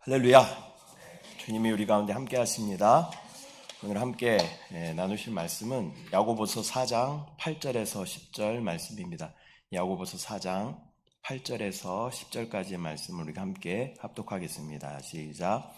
할렐루야. 주님이 우리 가운데 함께 하십니다. 오늘 함께 나누실 말씀은 야고보서 4장 8절에서 10절 말씀입니다. 야고보서 4장 8절에서 10절까지의 말씀을 우리가 함께 합독하겠습니다. 시작.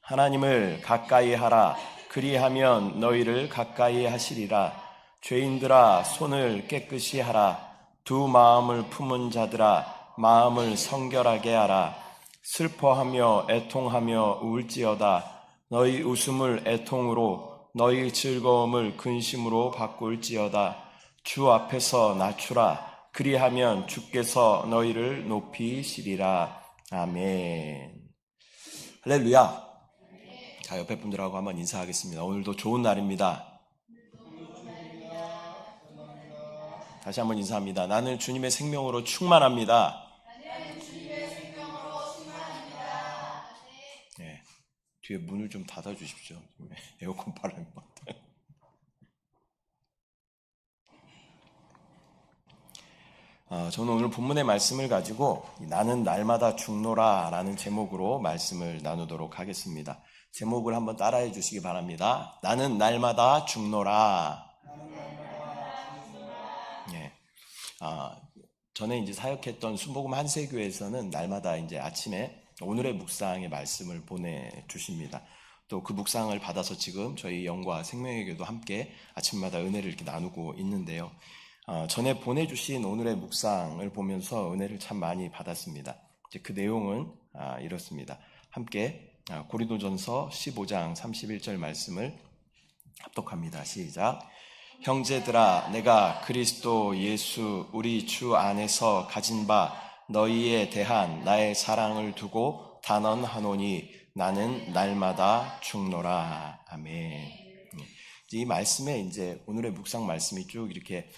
하나님을 가까이 하라. 그리하면 너희를 가까이 하시리라. 죄인들아 손을 깨끗이 하라. 두 마음을 품은 자들아 마음을 성결하게 하라. 슬퍼하며 애통하며 울지어다. 너희 웃음을 애통으로 너희 즐거움을 근심으로 바꿀지어다. 주 앞에서 낮추라. 그리하면 주께서 너희를 높이시리라. 아멘. 할렐루야. 자, 옆에 분들하고 한번 인사하겠습니다. 오늘도 좋은 날입니다. 다시 한번 인사합니다. 나는 주님의 생명으로 충만합니다. 뒤에 문을 좀 닫아주십시오. 에어컨 바람이 많다. 저는 오늘 본문의 말씀을 가지고 나는 날마다 죽노라 라는 제목으로 말씀을 나누도록 하겠습니다. 제목을 한번 따라해 주시기 바랍니다. 나는 날마다 죽노라. 전에 이제 사역했던 순복음 한세교에서는 날마다 이제 아침에 오늘의 묵상의 말씀을 보내주십니다. 또 그 묵상을 받아서 지금 저희 영과 생명의 교도 함께 아침마다 은혜를 이렇게 나누고 있는데요. 전에 보내주신 오늘의 묵상을 보면서 은혜를 참 많이 받았습니다. 이제 그 내용은 이렇습니다. 함께 고린도전서 15장 31절 말씀을 합독합니다. 시작. 형제들아, 내가 그리스도 예수 우리 주 안에서 가진 바 너희에 대한 나의 사랑을 두고 단언하노니 나는 날마다 죽노라. 아멘. 이 말씀에 이제 오늘의 묵상 말씀이 쭉 이렇게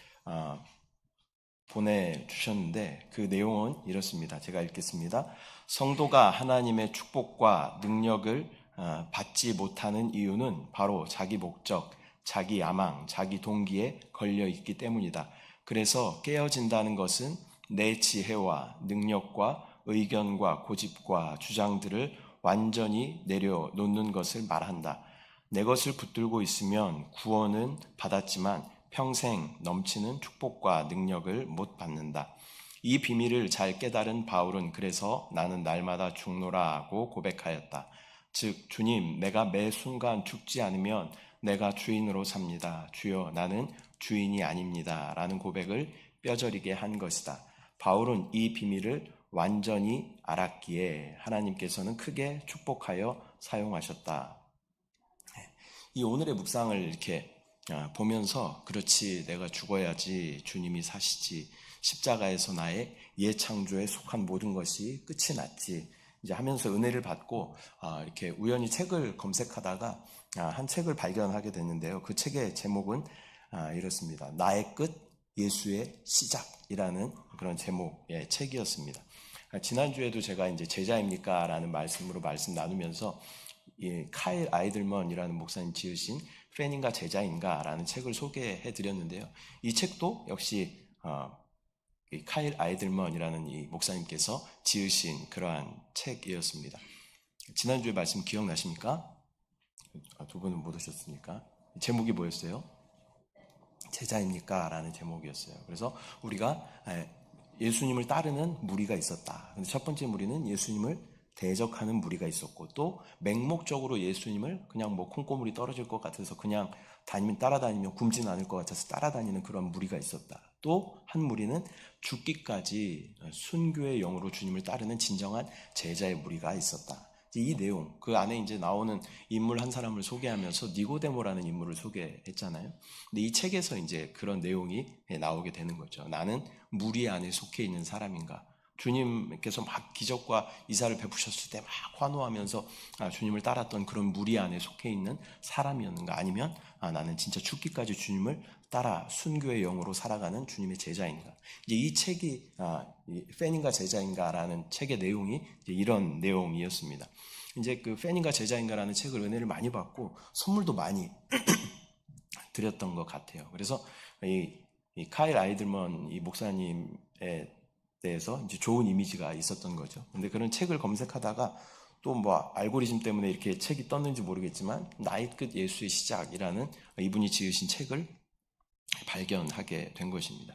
보내주셨는데 그 내용은 이렇습니다. 제가 읽겠습니다. 성도가 하나님의 축복과 능력을 받지 못하는 이유는 바로 자기 목적, 자기 야망, 자기 동기에 걸려 있기 때문이다. 그래서 깨어진다는 것은 내 지혜와 능력과 의견과 고집과 주장들을 완전히 내려놓는 것을 말한다. 내 것을 붙들고 있으면 구원은 받았지만 평생 넘치는 축복과 능력을 못 받는다. 이 비밀을 잘 깨달은 바울은 그래서 나는 날마다 죽노라 하고 고백하였다. 즉 주님, 내가 매 순간 죽지 않으면 내가 주인으로 삽니다. 주여, 나는 주인이 아닙니다. 라는 고백을 뼈저리게 한 것이다. 바울은 이 비밀을 완전히 알았기에 하나님께서는 크게 축복하여 사용하셨다. 이 오늘의 묵상을 이렇게 보면서 그렇지, 내가 죽어야지 주님이 사시지, 십자가에서 나의 예창조에 속한 모든 것이 끝이 났지 이제 하면서 은혜를 받고 이렇게 우연히 책을 검색하다가 한 책을 발견하게 됐는데요. 그 책의 제목은 이렇습니다. 나의 끝, 예수의 시작이라는 그런 제목의 책이었습니다. 지난주에도 제가 이제 제자입니까? 라는 말씀으로 말씀 나누면서 이 카일 아이들먼이라는 목사님 지으신 팬인가 제자인가? 라는 책을 소개해 드렸는데요. 이 책도 역시 이 카일 아이들먼이라는 이 목사님께서 지으신 그러한 책이었습니다. 지난주에 말씀 기억나십니까? 두 분은 못 오셨으니까. 제목이 뭐였어요? 제자입니까? 라는 제목이었어요. 그래서 우리가 예수님을 따르는 무리가 있었다. 근데 첫 번째 무리는 예수님을 대적하는 무리가 있었고, 또 맹목적으로 예수님을 그냥 뭐 콩고물이 떨어질 것 같아서 그냥 따라다니면 굶지는 않을 것 같아서 따라다니는 그런 무리가 있었다. 또 한 무리는 죽기까지 순교의 영으로 주님을 따르는 진정한 제자의 무리가 있었다. 이 내용, 그 안에 이제 나오는 인물 한 사람을 소개하면서 니고데모라는 인물을 소개했잖아요. 근데 이 책에서 이제 그런 내용이 나오게 되는 거죠. 나는 무리 안에 속해 있는 사람인가? 주님께서 막 기적과 이사를 베푸셨을 때 막 환호하면서 주님을 따랐던 그런 무리 안에 속해 있는 사람이었는가? 아니면 나는 진짜 죽기까지 주님을 따라 순교의 영으로 살아가는 주님의 제자인가? 이제 이 책이 팬인가 제자인가라는 책의 내용이 이제 이런 내용이었습니다. 이제 그 팬인가 제자인가라는 책을 은혜를 많이 받고 선물도 많이 드렸던 것 같아요. 그래서 이 카일 아이들먼 이 목사님에 대해서 이제 좋은 이미지가 있었던 거죠. 근데 그런 책을 검색하다가 또 뭐 알고리즘 때문에 이렇게 책이 떴는지 모르겠지만 나의 끝 예수의 시작이라는 이분이 지으신 책을 발견하게 된 것입니다.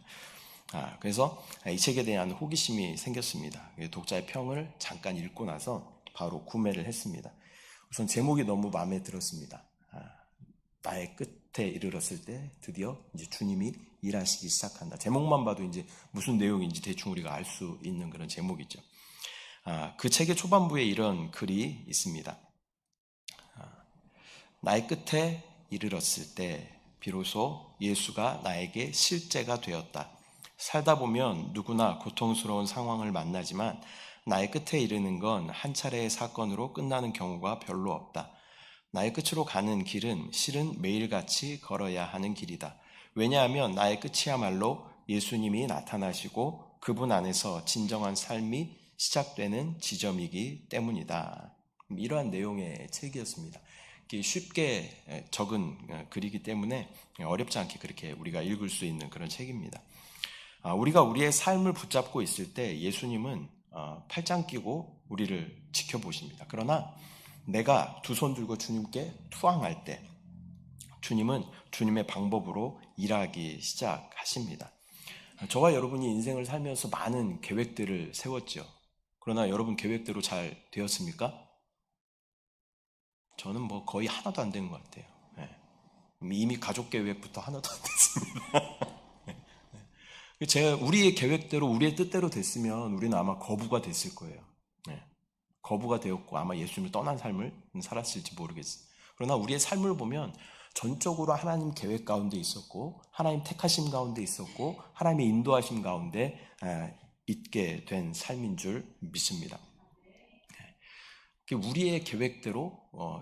그래서 이 책에 대한 호기심이 생겼습니다. 독자의 평을 잠깐 읽고 나서 바로 구매를 했습니다. 우선 제목이 너무 마음에 들었습니다. 나의 끝에 이르렀을 때 드디어 이제 주님이 일하시기 시작한다. 제목만 봐도 이제 무슨 내용인지 대충 우리가 알 수 있는 그런 제목이죠. 그 책의 초반부에 이런 글이 있습니다. 나의 끝에 이르렀을 때 비로소 예수가 나에게 실제가 되었다. 살다 보면 누구나 고통스러운 상황을 만나지만 나의 끝에 이르는 건 한 차례의 사건으로 끝나는 경우가 별로 없다. 나의 끝으로 가는 길은 실은 매일같이 걸어야 하는 길이다. 왜냐하면 나의 끝이야말로 예수님이 나타나시고 그분 안에서 진정한 삶이 시작되는 지점이기 때문이다. 이러한 내용의 책이었습니다. 쉽게 적은 글이기 때문에 어렵지 않게 그렇게 우리가 읽을 수 있는 그런 책입니다. 우리가 우리의 삶을 붙잡고 있을 때 예수님은 팔짱 끼고 우리를 지켜보십니다. 그러나 내가 두 손 들고 주님께 투항할 때 주님은 주님의 방법으로 일하기 시작하십니다. 저와 여러분이 인생을 살면서 많은 계획들을 세웠죠. 그러나 여러분 계획대로 잘 되었습니까? 저는 뭐 거의 하나도 안 된 것 같아요. 이미 가족 계획부터 하나도 안 됐습니다. 우리의 계획대로 우리의 뜻대로 됐으면 우리는 아마 거부가 됐을 거예요. 거부가 되었고 아마 예수님을 떠난 삶을 살았을지 모르겠어요. 그러나 우리의 삶을 보면 전적으로 하나님 계획 가운데 있었고 하나님 택하심 가운데 있었고 하나님의 인도하심 가운데 있게 된 삶인 줄 믿습니다. 우리의 계획대로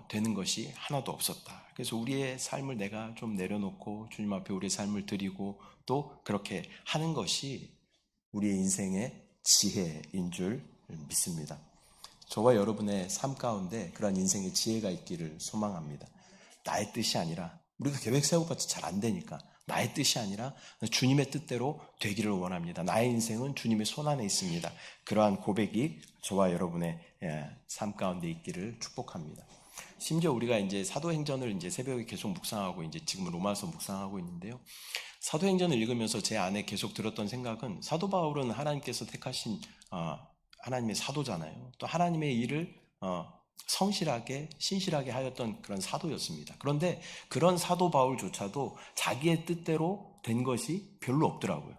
되는 것이 하나도 없었다. 그래서 우리의 삶을 내가 좀 내려놓고 주님 앞에 우리의 삶을 드리고 또 그렇게 하는 것이 우리의 인생의 지혜인 줄 믿습니다. 저와 여러분의 삶 가운데 그런 인생의 지혜가 있기를 소망합니다. 나의 뜻이 아니라 우리가 계획 세워봤자 잘 안 되니까 나의 뜻이 아니라 주님의 뜻대로 되기를 원합니다. 나의 인생은 주님의 손안에 있습니다. 그러한 고백이 저와 여러분의 삶 가운데 있기를 축복합니다. 심지어 우리가 이제 사도행전을 이제 새벽에 계속 묵상하고 이제 지금 로마서 묵상하고 있는데요. 사도행전을 읽으면서 제 안에 계속 들었던 생각은 사도 바울은 하나님께서 택하신 하나님의 사도잖아요. 또 하나님의 일을 성실하게 신실하게 하였던 그런 사도였습니다. 그런데 그런 사도 바울조차도 자기의 뜻대로 된 것이 별로 없더라고요.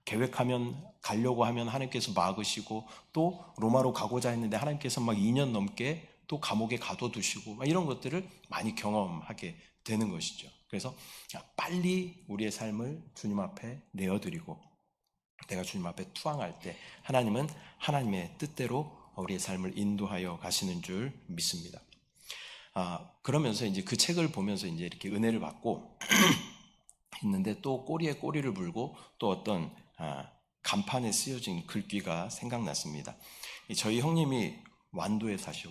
계획하면 가려고 하면 하나님께서 막으시고 또 로마로 가고자 했는데 하나님께서 막 2년 넘게 또 감옥에 가둬두시고 이런 것들을 많이 경험하게 되는 것이죠. 그래서 빨리 우리의 삶을 주님 앞에 내어드리고 내가 주님 앞에 투항할 때 하나님은 하나님의 뜻대로 우리의 삶을 인도하여 가시는 줄 믿습니다. 그러면서 이제 그 책을 보면서 이제 이렇게 은혜를 받고 있는데 또 꼬리에 꼬리를 물고 또 어떤 간판에 쓰여진 글귀가 생각났습니다. 저희 형님이 완도에 사셔.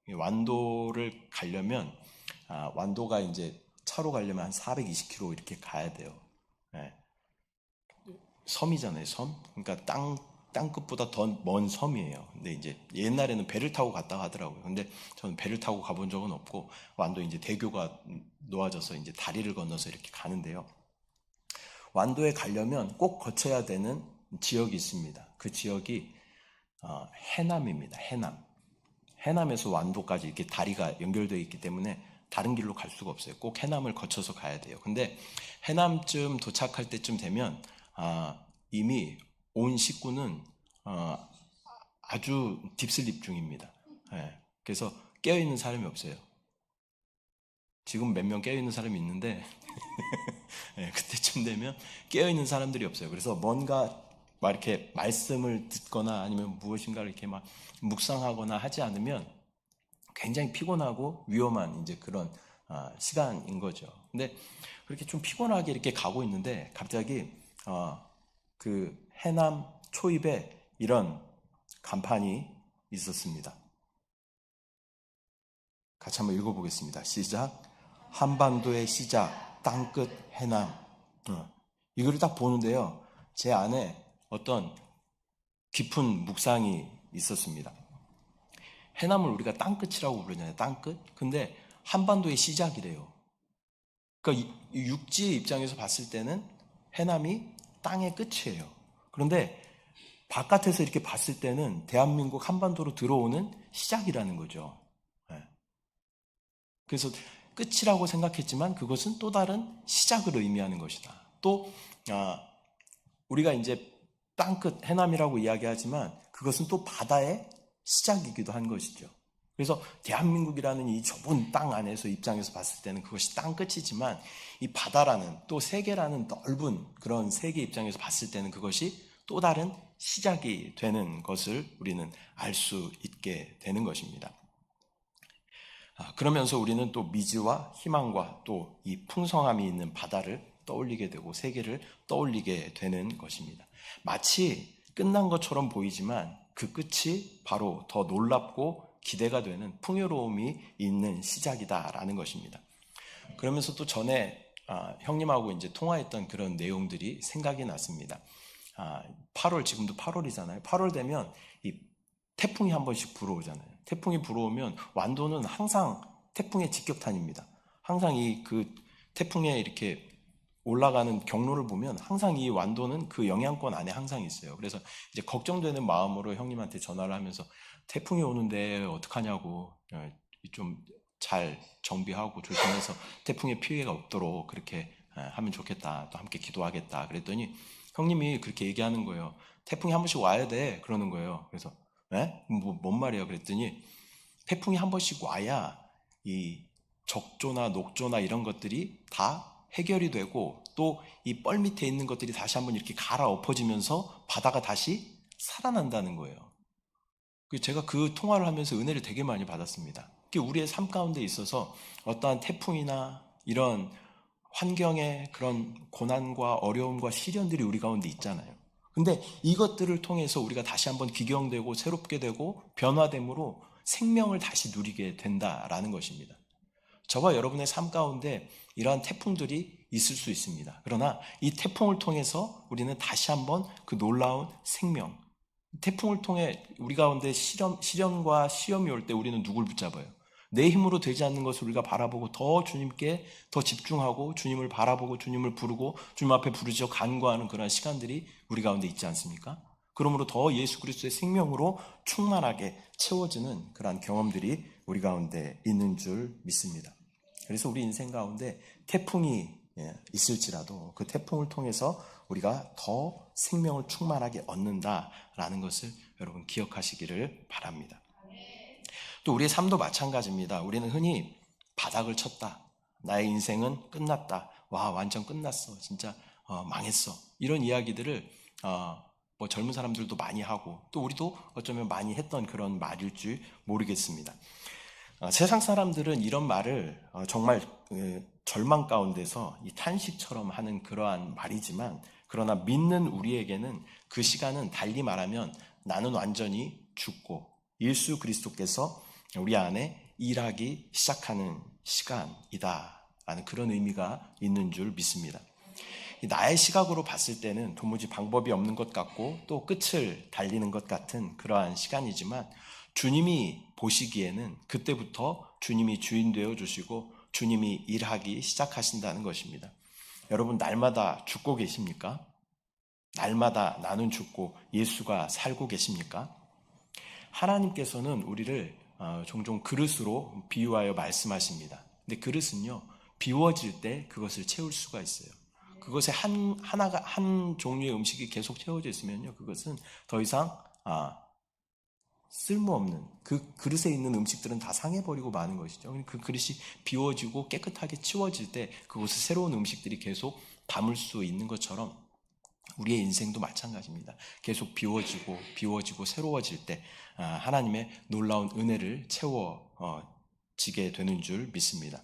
완도를 가려면 완도가 이제 차로 가려면 한 420km 이렇게 가야 돼요. 섬이잖아요, 섬. 그러니까 땅끝보다 더 먼 섬이에요. 근데 이제 옛날에는 배를 타고 갔다 하더라고요. 근데 저는 배를 타고 가본 적은 없고 완도 이제 대교가 놓아져서 이제 다리를 건너서 이렇게 가는데요. 완도에 가려면 꼭 거쳐야 되는 지역이 있습니다. 그 지역이 해남입니다. 해남에서 완도까지 이렇게 다리가 연결되어 있기 때문에 다른 길로 갈 수가 없어요. 꼭 해남을 거쳐서 가야 돼요. 근데 해남쯤 도착할 때쯤 되면 이미 온 식구는 아주 딥슬립 중입니다. 그래서 깨어있는 사람이 없어요. 지금 몇 명 깨어있는 사람이 있는데 그때쯤 되면 깨어있는 사람들이 없어요. 그래서 뭔가 막 이렇게 말씀을 듣거나 아니면 무엇인가를 이렇게 막 묵상하거나 하지 않으면 굉장히 피곤하고 위험한 이제 그런 시간인 거죠. 근데 그렇게 좀 피곤하게 이렇게 가고 있는데 갑자기 그 해남 초입에 이런 간판이 있었습니다. 같이 한번 읽어보겠습니다. 시작. 한반도의 시작, 땅끝 해남. 이거를 딱 보는데요. 제 안에 어떤 깊은 묵상이 있었습니다. 해남을 우리가 땅끝이라고 부르잖아요. 땅끝. 근데 한반도의 시작이래요. 그러니까 이 육지의 입장에서 봤을 때는 해남이 땅의 끝이에요. 그런데 바깥에서 이렇게 봤을 때는 대한민국 한반도로 들어오는 시작이라는 거죠. 예. 그래서 끝이라고 생각했지만 그것은 또 다른 시작을 의미하는 것이다. 또 우리가 이제 땅끝 해남이라고 이야기하지만 그것은 또 바다의 시작이기도 한 것이죠. 그래서 대한민국이라는 이 좁은 땅 안에서 입장에서 봤을 때는 그것이 땅끝이지만 이 바다라는 또 세계라는 넓은 그런 세계 입장에서 봤을 때는 그것이 또 다른 시작이 되는 것을 우리는 알 수 있게 되는 것입니다. 그러면서 우리는 또 미지와 희망과 또 이 풍성함이 있는 바다를 떠올리게 되고 세계를 떠올리게 되는 것입니다. 마치 끝난 것처럼 보이지만 그 끝이 바로 더 놀랍고 기대가 되는 풍요로움이 있는 시작이다라는 것입니다. 그러면서 또 전에 형님하고 이제 통화했던 그런 내용들이 생각이 났습니다. 8월, 지금도 8월이잖아요. 8월 되면 이 태풍이 한 번씩 불어오잖아요. 태풍이 불어오면 완도는 항상 태풍의 직격탄입니다. 항상 그 태풍에 이렇게 올라가는 경로를 보면 항상 이 완도는 그 영향권 안에 항상 있어요. 그래서 이제 걱정되는 마음으로 형님한테 전화를 하면서 태풍이 오는데 어떡하냐고, 좀 잘 정비하고 조심해서 태풍의 피해가 없도록 그렇게 하면 좋겠다. 또 함께 기도하겠다. 그랬더니 형님이 그렇게 얘기하는 거예요. 태풍이 한 번씩 와야 돼. 그러는 거예요. 그래서 네? 뭔 말이에요? 그랬더니 태풍이 한 번씩 와야 이 적조나 녹조나 이런 것들이 다 해결이 되고 또 이 뻘 밑에 있는 것들이 다시 한번 이렇게 갈아엎어지면서 바다가 다시 살아난다는 거예요. 제가 그 통화를 하면서 은혜를 되게 많이 받았습니다. 우리의 삶 가운데 있어서 어떠한 태풍이나 이런 환경의 그런 고난과 어려움과 시련들이 우리 가운데 있잖아요. 근데 이것들을 통해서 우리가 다시 한번 기경되고 새롭게 되고 변화됨으로 생명을 다시 누리게 된다라는 것입니다. 저와 여러분의 삶 가운데 이러한 태풍들이 있을 수 있습니다. 그러나 이 태풍을 통해서 우리는 다시 한번 그 놀라운 생명, 태풍을 통해 우리 가운데 시련과 시험이 올 때 우리는 누굴 붙잡아요? 내 힘으로 되지 않는 것을 우리가 바라보고 더 주님께 더 집중하고 주님을 바라보고 주님을 부르고 주님 앞에 부르짖어 간구하는 그런 시간들이 우리 가운데 있지 않습니까? 그러므로 더 예수 그리스도의 생명으로 충만하게 채워지는 그러한 경험들이 우리 가운데 있는 줄 믿습니다. 그래서 우리 인생 가운데 태풍이 있을지라도 그 태풍을 통해서 우리가 더 생명을 충만하게 얻는다라는 것을 여러분 기억하시기를 바랍니다. 또 우리의 삶도 마찬가지입니다. 우리는 흔히 바닥을 쳤다. 나의 인생은 끝났다. 와, 완전 끝났어. 진짜 망했어. 이런 이야기들을 뭐 젊은 사람들도 많이 하고 또 우리도 어쩌면 많이 했던 그런 말일 줄 모르겠습니다. 세상 사람들은 이런 말을 정말 절망 가운데서 이 탄식처럼 하는 그러한 말이지만 그러나 믿는 우리에게는 그 시간은 달리 말하면 나는 완전히 죽고 예수 그리스도께서 우리 안에 일하기 시작하는 시간이다 라는 그런 의미가 있는 줄 믿습니다. 나의 시각으로 봤을 때는 도무지 방법이 없는 것 같고 또 끝을 달리는 것 같은 그러한 시간이지만 주님이 보시기에는 그때부터 주님이 주인 되어 주시고 주님이 일하기 시작하신다는 것입니다. 여러분 날마다 죽고 계십니까? 날마다 나는 죽고 예수가 살고 계십니까? 하나님께서는 우리를 종종 그릇으로 비유하여 말씀하십니다. 근데 그릇은요 비워질 때 그것을 채울 수가 있어요. 그것에 한 종류의 음식이 계속 채워져 있으면요 그것은 더 이상 쓸모없는 그 그릇에 있는 음식들은 다 상해버리고 마는 것이죠. 그 그릇이 비워지고 깨끗하게 치워질 때 그곳에 새로운 음식들이 계속 담을 수 있는 것처럼 우리의 인생도 마찬가지입니다. 계속 비워지고 새로워질 때 하나님의 놀라운 은혜를 채워지게 되는 줄 믿습니다.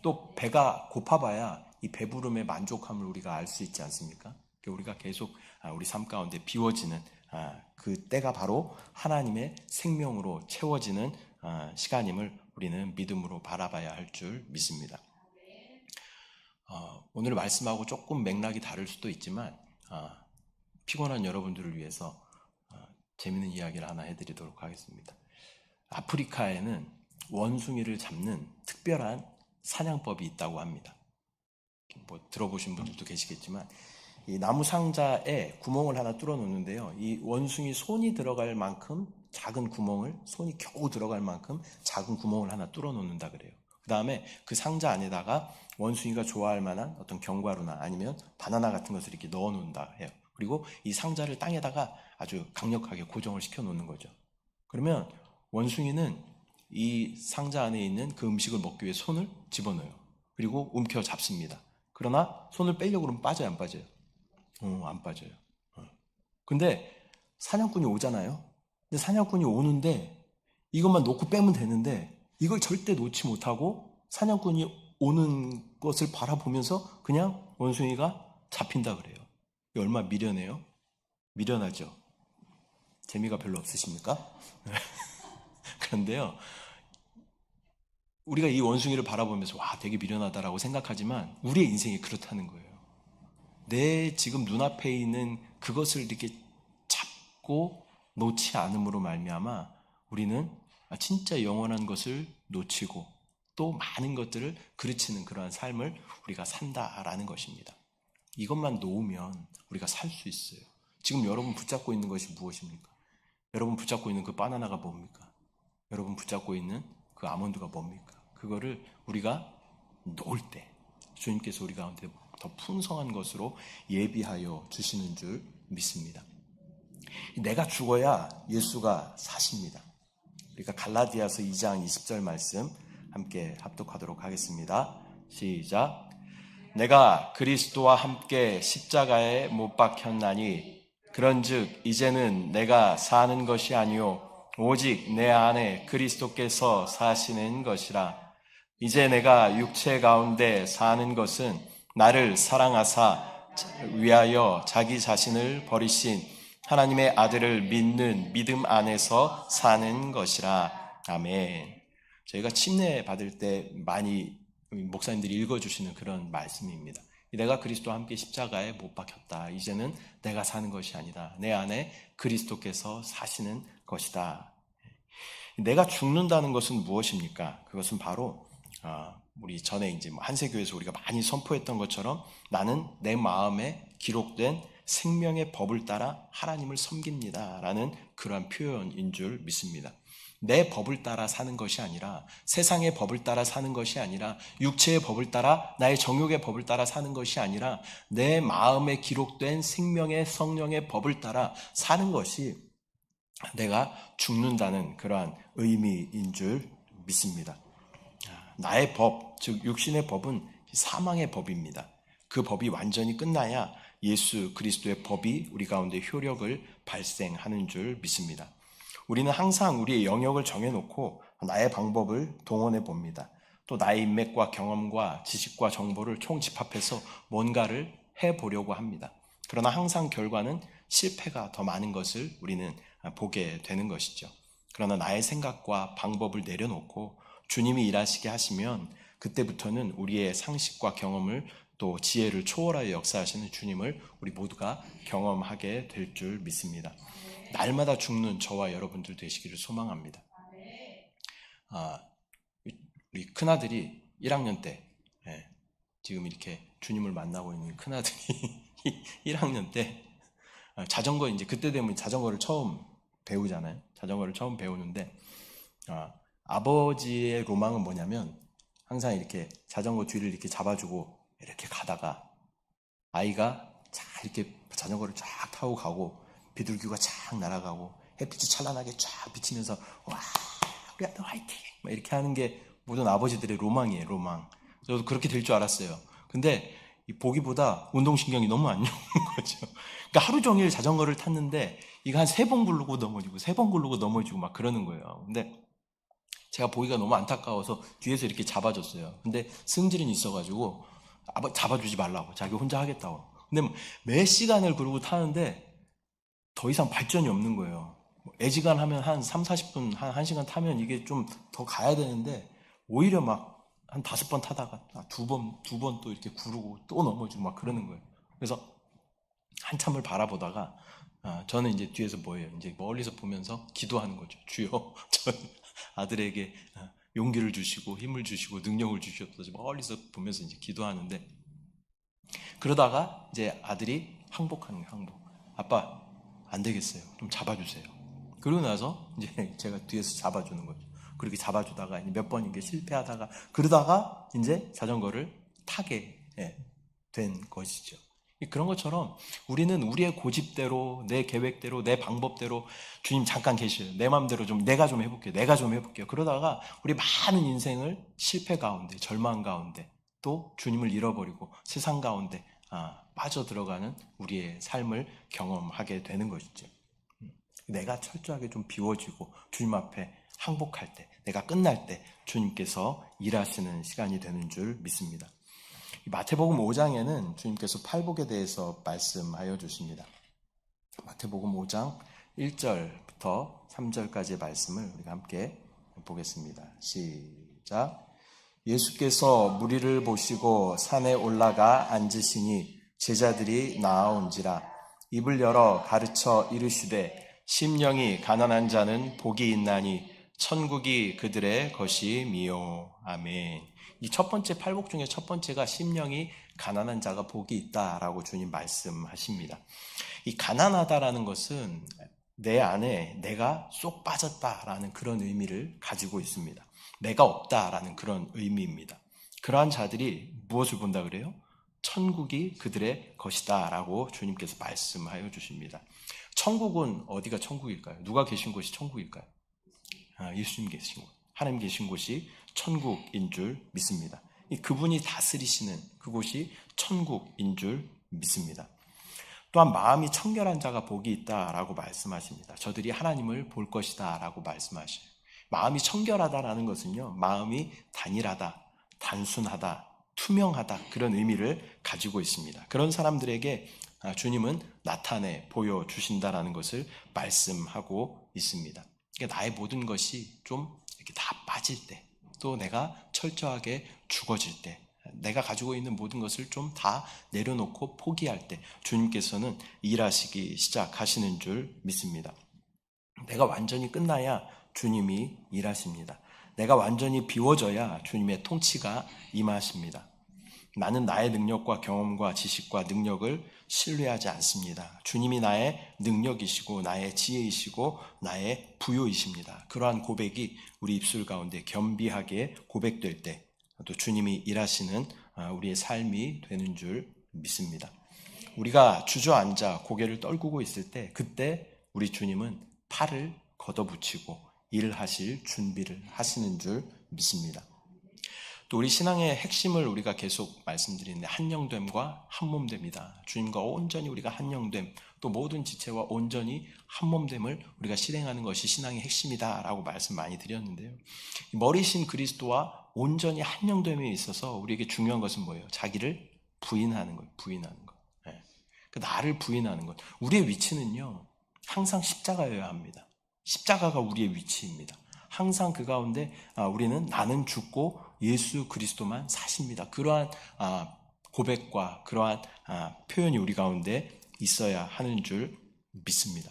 또 배가 고파봐야 이 배부름의 만족함을 우리가 알 수 있지 않습니까? 우리가 계속 우리 삶 가운데 비워지는 그 때가 바로 하나님의 생명으로 채워지는 시간임을 우리는 믿음으로 바라봐야 할 줄 믿습니다. 오늘 말씀하고 조금 맥락이 다를 수도 있지만 피곤한 여러분들을 위해서 재미있는 이야기를 하나 해드리도록 하겠습니다. 아프리카에는 원숭이를 잡는 특별한 사냥법이 있다고 합니다. 뭐 들어보신 분들도 계시겠지만 이 나무 상자에 구멍을 하나 뚫어 놓는데요. 이 원숭이 손이 들어갈 만큼 작은 구멍을, 손이 겨우 들어갈 만큼 작은 구멍을 하나 뚫어 놓는다 그래요. 그 다음에 그 상자 안에다가 원숭이가 좋아할 만한 어떤 견과류나 아니면 바나나 같은 것을 이렇게 넣어 놓는다 해요. 그리고 이 상자를 땅에다가 아주 강력하게 고정을 시켜 놓는 거죠. 그러면 원숭이는 이 상자 안에 있는 그 음식을 먹기 위해 손을 집어넣어요. 그리고 움켜 잡습니다. 그러나 손을 빼려고 그러면 빠져요, 안 빠져요? 안 빠져요. 근데 사냥꾼이 오잖아요. 근데 사냥꾼이 오는데 이것만 놓고 빼면 되는데 이걸 절대 놓지 못하고 사냥꾼이 오는 것을 바라보면서 그냥 원숭이가 잡힌다 그래요. 이게 얼마나 미련해요? 미련하죠. 재미가 별로 없으십니까? 그런데요, 우리가 이 원숭이를 바라보면서 와, 되게 미련하다라고 생각하지만 우리의 인생이 그렇다는 거예요. 내 지금 눈앞에 있는 그것을 이렇게 잡고 놓지 않음으로 말미암아 우리는 진짜 영원한 것을 놓치고 또 많은 것들을 그르치는 그러한 삶을 우리가 산다라는 것입니다. 이것만 놓으면 우리가 살 수 있어요. 지금 여러분 붙잡고 있는 것이 무엇입니까? 여러분 붙잡고 있는 그 바나나가 뭡니까? 여러분 붙잡고 있는 그 아몬드가 뭡니까? 그거를 우리가 놓을 때 주님께서 우리 가운데 더 풍성한 것으로 예비하여 주시는 줄 믿습니다. 내가 죽어야 예수가 사십니다. 그러니까 갈라디아서 2장 20절 말씀 함께 합독하도록 하겠습니다. 시작. 내가 그리스도와 함께 십자가에 못 박혔나니 그런즉 이제는 내가 사는 것이 아니요 오직 내 안에 그리스도께서 사시는 것이라. 이제 내가 육체 가운데 사는 것은 나를 사랑하사 위하여 자기 자신을 버리신 하나님의 아들을 믿는 믿음 안에서 사는 것이라. 아멘. 저희가 침례 받을 때 많이 목사님들이 읽어주시는 그런 말씀입니다. 내가 그리스도와 함께 십자가에 못 박혔다. 이제는 내가 사는 것이 아니다. 내 안에 그리스도께서 사시는 것이다. 내가 죽는다는 것은 무엇입니까? 그것은 바로 우리 전에 이제 한세교에서 우리가 많이 선포했던 것처럼 나는 내 마음에 기록된 생명의 법을 따라 하나님을 섬깁니다 라는 그러한 표현인 줄 믿습니다. 내 법을 따라 사는 것이 아니라 세상의 법을 따라 사는 것이 아니라 육체의 법을 따라 나의 정욕의 법을 따라 사는 것이 아니라 내 마음에 기록된 생명의 성령의 법을 따라 사는 것이 내가 죽는다는 그러한 의미인 줄 믿습니다. 나의 법, 즉 육신의 법은 사망의 법입니다. 그 법이 완전히 끝나야 예수 그리스도의 법이 우리 가운데 효력을 발생하는 줄 믿습니다. 우리는 항상 우리의 영역을 정해놓고 나의 방법을 동원해 봅니다. 또 나의 인맥과 경험과 지식과 정보를 총집합해서 뭔가를 해보려고 합니다. 그러나 항상 결과는 실패가 더 많은 것을 우리는 보게 되는 것이죠. 그러나 나의 생각과 방법을 내려놓고 주님이 일하시게 하시면 그때부터는 우리의 상식과 경험을 또 지혜를 초월하여 역사하시는 주님을 우리 모두가 경험하게 될 줄 믿습니다. 날마다 죽는 저와 여러분들 되시기를 소망합니다. 우리 큰아들이 1학년 때 지금 이렇게 주님을 만나고 있는 큰아들이 1학년 때 자전거 이제 그때 되면 자전거를 처음 배우잖아요. 자전거를 처음 배우는데 아버지의 로망은 뭐냐면 항상 이렇게 자전거 뒤를 이렇게 잡아주고 이렇게 가다가 아이가 쫙 이렇게 자전거를 쫙 타고 가고 비둘기가 쫙 날아가고 햇빛이 찬란하게 쫙 비치면서 와 우리 아들 화이팅 막 이렇게 하는 게 모든 아버지들의 로망이에요. 로망. 저도 그렇게 될 줄 알았어요. 근데 보기보다 운동신경이 너무 안 좋은 거죠. 그러니까 하루 종일 자전거를 탔는데 이거 한 3번 굴르고 넘어지고 3번 굴르고 넘어지고 막 그러는 거예요. 근데 제가 보기가 너무 안타까워서 뒤에서 이렇게 잡아줬어요. 근데 승질은 있어가지고 잡아주지 말라고 자기 혼자 하겠다고. 근데 몇 시간을 그러고 타는데 더 이상 발전이 없는 거예요. 애지간하면 한 3, 40분, 한 1시간 타면 이게 좀 더 가야 되는데 오히려 막 한 5번 타다가 두 번 또 이렇게 구르고 또 넘어지고 막 그러는 거예요. 그래서 한참을 바라보다가 저는 이제 뒤에서 뭐예요? 이제 멀리서 보면서 기도하는 거죠. 주여, 전 아들에게 용기를 주시고 힘을 주시고 능력을 주셨다고 멀리서 보면서 이제 기도하는데, 그러다가 이제 아들이 항복하는 거예요. 항복. 아빠 안 되겠어요. 좀 잡아주세요. 그러고 나서 이제 제가 뒤에서 잡아주는 거죠. 그렇게 잡아주다가 몇 번 이게 실패하다가 그러다가 이제 자전거를 타게 된 것이죠. 그런 것처럼 우리는 우리의 고집대로, 내 계획대로, 내 방법대로 주님 잠깐 계셔요. 내 마음대로 내가 좀 해볼게요. 그러다가 우리 많은 인생을 실패 가운데, 절망 가운데, 또 주님을 잃어버리고 세상 가운데 빠져들어가는 우리의 삶을 경험하게 되는 것이죠. 내가 철저하게 좀 비워지고 주님 앞에 항복할 때, 내가 끝날 때 주님께서 일하시는 시간이 되는 줄 믿습니다. 마태복음 5장에는 주님께서 팔복에 대해서 말씀하여 주십니다. 마태복음 5장 1절부터 3절까지의 말씀을 우리가 함께 보겠습니다. 시작. 예수께서 무리를 보시고 산에 올라가 앉으시니 제자들이 나아온지라. 입을 열어 가르쳐 이르시되 심령이 가난한 자는 복이 있나니 천국이 그들의 것이미요. 아멘. 이 첫 번째 팔복 중에 첫 번째가 심령이 가난한 자가 복이 있다라고 주님 말씀하십니다. 이 가난하다라는 것은 내 안에 내가 쏙 빠졌다라는 그런 의미를 가지고 있습니다. 내가 없다라는 그런 의미입니다. 그러한 자들이 무엇을 본다 그래요? 천국이 그들의 것이다라고 주님께서 말씀하여 주십니다. 천국은 어디가 천국일까요? 누가 계신 곳이 천국일까요? 예수님 계신 곳, 하나님 계신 곳이 천국인 줄 믿습니다. 그분이 다스리시는 그곳이 천국인 줄 믿습니다. 또한 마음이 청결한 자가 복이 있다라고 말씀하십니다. 저들이 하나님을 볼 것이다 라고 말씀하셔요. 마음이 청결하다라는 것은요, 마음이 단일하다, 단순하다, 투명하다, 그런 의미를 가지고 있습니다. 그런 사람들에게 주님은 나타내 보여주신다라는 것을 말씀하고 있습니다. 그러니까 나의 모든 것이 좀 이렇게 다 빠질 때, 또 내가 철저하게 죽어질 때, 내가 가지고 있는 모든 것을 좀 다 내려놓고 포기할 때 주님께서는 일하시기 시작하시는 줄 믿습니다. 내가 완전히 끝나야 주님이 일하십니다. 내가 완전히 비워져야 주님의 통치가 임하십니다. 나는 나의 능력과 경험과 지식과 능력을 신뢰하지 않습니다. 주님이 나의 능력이시고 나의 지혜이시고 나의 부요이십니다. 그러한 고백이 우리 입술 가운데 겸비하게 고백될 때 또 주님이 일하시는 우리의 삶이 되는 줄 믿습니다. 우리가 주저앉아 고개를 떨구고 있을 때 그때 우리 주님은 팔을 걷어붙이고 일하실 준비를 하시는 줄 믿습니다. 또 우리 신앙의 핵심을 우리가 계속 말씀드리는데 한영됨과 한몸됨이다. 주님과 온전히 우리가 한영됨, 또 모든 지체와 온전히 한몸됨을 우리가 실행하는 것이 신앙의 핵심이다라고 말씀 많이 드렸는데요. 머리신 그리스도와 온전히 한영됨에 있어서 우리에게 중요한 것은 뭐예요? 자기를 부인하는 거예요. 부인하는 것. 네. 나를 부인하는 것. 우리의 위치는요, 항상 십자가여야 합니다. 십자가가 우리의 위치입니다. 항상 그 가운데 우리는 나는 죽고 예수 그리스도만 사십니다. 그러한 고백과 그러한 표현이 우리 가운데 있어야 하는 줄 믿습니다.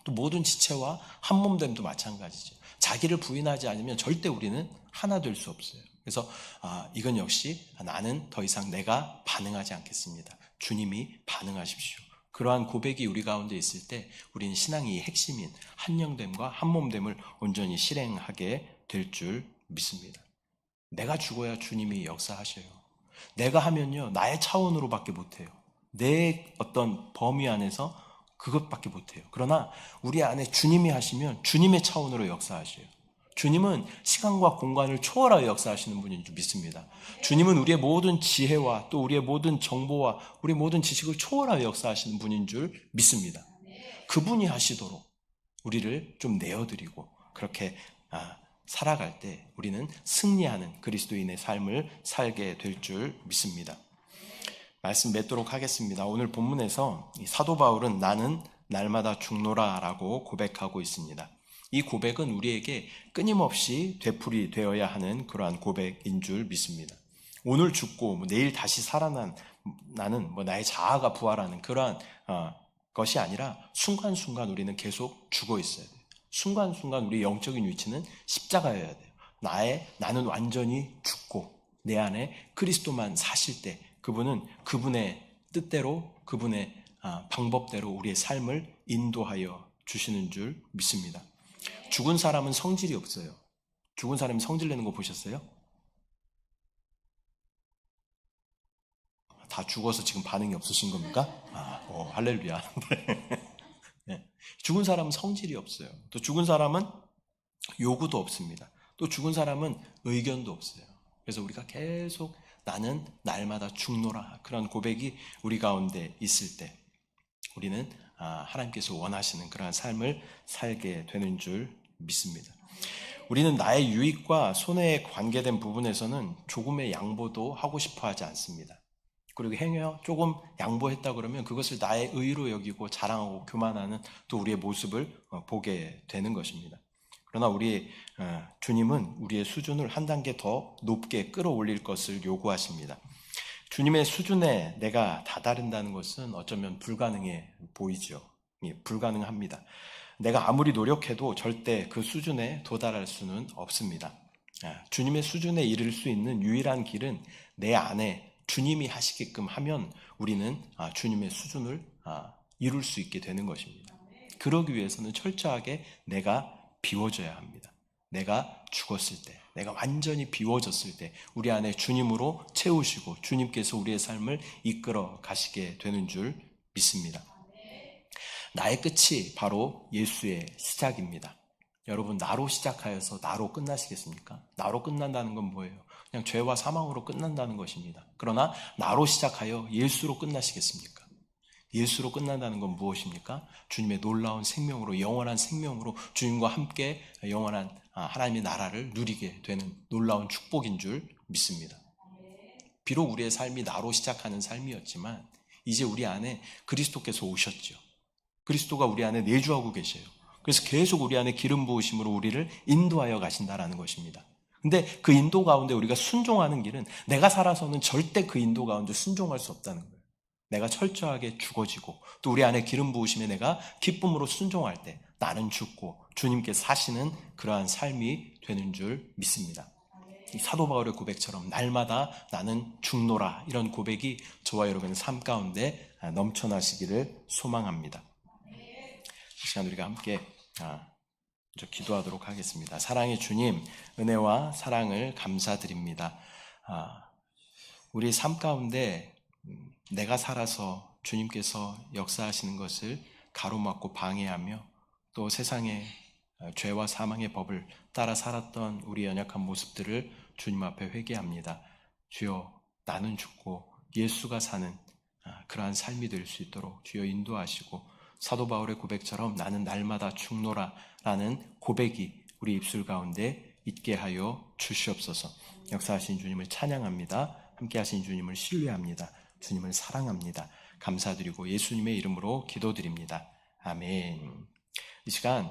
또 모든 지체와 한몸됨도 마찬가지죠. 자기를 부인하지 않으면 절대 우리는 하나 될 수 없어요. 그래서 이건 역시 나는 더 이상 내가 반응하지 않겠습니다. 주님이 반응하십시오. 그러한 고백이 우리 가운데 있을 때 우리는 신앙의 핵심인 한영됨과 한몸됨을 온전히 실행하게 될 줄 믿습니다. 내가 죽어야 주님이 역사하셔요. 내가 하면요, 나의 차원으로밖에 못해요. 내 어떤 범위 안에서 그것밖에 못해요. 그러나 우리 안에 주님이 하시면 주님의 차원으로 역사하셔요. 주님은 시간과 공간을 초월하여 역사하시는 분인 줄 믿습니다. 주님은 우리의 모든 지혜와 또 우리의 모든 정보와 우리의 모든 지식을 초월하여 역사하시는 분인 줄 믿습니다. 그분이 하시도록 우리를 좀 내어드리고 그렇게 살아갈 때 우리는 승리하는 그리스도인의 삶을 살게 될 줄 믿습니다. 말씀 맺도록 하겠습니다. 오늘 본문에서 사도 바울은 나는 날마다 죽노라 라고 고백하고 있습니다. 이 고백은 우리에게 끊임없이 되풀이되어야 하는 그러한 고백인 줄 믿습니다. 오늘 죽고 내일 다시 살아나는 나의 자아가 부활하는 그러한 것이 아니라 순간순간 우리는 계속 죽어 있어야 돼요. 순간순간 우리의 영적인 위치는 십자가여야 돼요. 나는 완전히 죽고 내 안에 그리스도만 사실 때 그분은 그분의 뜻대로 그분의 방법대로 우리의 삶을 인도하여 주시는 줄 믿습니다. 죽은 사람은 성질이 없어요. 죽은 사람이 성질 내는 거 보셨어요? 다 죽어서 지금 반응이 없으신 겁니까? 할렐루야. 네. 죽은 사람은 성질이 없어요. 또 죽은 사람은 요구도 없습니다. 또 죽은 사람은 의견도 없어요. 그래서 우리가 계속 나는 날마다 죽노라 그런 고백이 우리 가운데 있을 때 우리는 하나님께서 원하시는 그러한 삶을 살게 되는 줄 믿습니다. 우리는 나의 유익과 손해에 관계된 부분에서는 조금의 양보도 하고 싶어 하지 않습니다. 그리고 행여 조금 양보했다 그러면 그것을 나의 의로 여기고 자랑하고 교만하는 또 우리의 모습을 보게 되는 것입니다. 그러나 우리 주님은 우리의 수준을 한 단계 더 높게 끌어올릴 것을 요구하십니다. 주님의 수준에 내가 다다른다는 것은 어쩌면 불가능해 보이죠. 불가능합니다. 내가 아무리 노력해도 절대 그 수준에 도달할 수는 없습니다. 주님의 수준에 이를 수 있는 유일한 길은 내 안에 주님이 하시게끔 하면 우리는 주님의 수준을 이룰 수 있게 되는 것입니다. 그러기 위해서는 철저하게 내가 비워져야 합니다. 내가 죽었을 때, 내가 완전히 비워졌을 때 우리 안에 주님으로 채우시고 주님께서 우리의 삶을 이끌어 가시게 되는 줄 믿습니다. 나의 끝이 바로 예수의 시작입니다. 여러분, 나로 시작하여서 나로 끝나시겠습니까? 나로 끝난다는 건 뭐예요? 그냥 죄와 사망으로 끝난다는 것입니다. 그러나 나로 시작하여 예수로 끝나시겠습니까? 예수로 끝난다는 건 무엇입니까? 주님의 놀라운 생명으로, 영원한 생명으로 주님과 함께 영원한 하나님의 나라를 누리게 되는 놀라운 축복인 줄 믿습니다. 비록 우리의 삶이 나로 시작하는 삶이었지만 이제 우리 안에 그리스도께서 오셨죠. 그리스도가 우리 안에 내주하고 계셔요. 그래서 계속 우리 안에 기름 부으심으로 우리를 인도하여 가신다라는 것입니다. 근데 그 인도 가운데 우리가 순종하는 길은 내가 살아서는 절대 그 인도 가운데 순종할 수 없다는 거예요. 내가 철저하게 죽어지고 또 우리 안에 기름 부으심에 내가 기쁨으로 순종할 때 나는 죽고 주님께서 사시는 그러한 삶이 되는 줄 믿습니다. 이 사도 바울의 고백처럼 날마다 나는 죽노라 이런 고백이 저와 여러분의 삶 가운데 넘쳐나시기를 소망합니다. 이 시간 우리가 함께 기도하도록 하겠습니다. 사랑의 주님, 은혜와 사랑을 감사드립니다. 우리 삶 가운데 내가 살아서 주님께서 역사하시는 것을 가로막고 방해하며 또 세상의 죄와 사망의 법을 따라 살았던 우리 연약한 모습들을 주님 앞에 회개합니다. 주여, 나는 죽고 예수가 사는 그러한 삶이 될 수 있도록 주여 인도하시고 사도 바울의 고백처럼 나는 날마다 죽노라 라는 고백이 우리 입술 가운데 있게 하여 주시옵소서. 역사하신 주님을 찬양합니다. 함께 하신 주님을 신뢰합니다. 주님을 사랑합니다. 감사드리고 예수님의 이름으로 기도드립니다. 아멘. 이 시간